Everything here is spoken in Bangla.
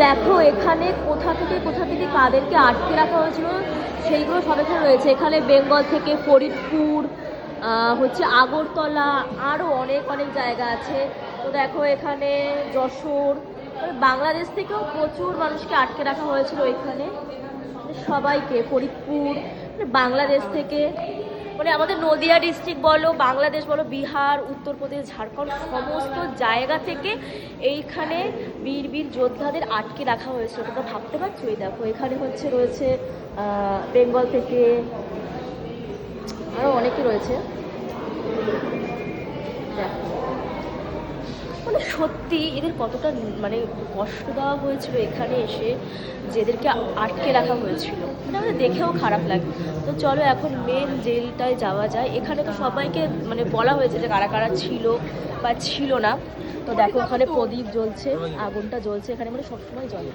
দেখো এখানে কোথা থেকে কাদেরকে আটকে রাখা হয়েছিল সেইগুলো সব এখানে রয়েছে। এখানে বেঙ্গল থেকে ফরিদপুর, হচ্ছে আগরতলা, আরও অনেক অনেক জায়গা আছে। তো দেখো এখানে যশোর, বাংলাদেশ থেকেও প্রচুর মানুষকে আটকে রাখা হয়েছিল এখানে, সবাইকে। ফরিদপুর বাংলাদেশ থেকে, মানে আমাদের নদিয়া ডিস্ট্রিক্ট বলো, বাংলাদেশ বলো, বিহার, উত্তরপ্রদেশ, ঝাড়খণ্ড, সমস্ত জায়গা থেকে এইখানে বীর বীর যোদ্ধাদের আটকে রাখা হয়েছে। তোমরা ভাবতে পারছো? এই দেখো এখানে রয়েছে বেঙ্গল থেকে, আরও অনেকে রয়েছে। দেখো মানে সত্যি এদের কতটা মানে কষ্ট দেওয়া হয়েছিল এখানে এসে, যে এদেরকে আটকে রাখা হয়েছিল, মানে আমাদের দেখেও খারাপ লাগে। তো চলো এখন মেন জেলটায় যাওয়া যায়। এখানে তো সবাইকে মানে বলা হয়েছে যে কারা কারা ছিল বা ছিল না। তো দেখো ওখানে প্রদীপ জ্বলছে, আগুনটা জ্বলছে এখানে, মানে সবসময় জ্বলে।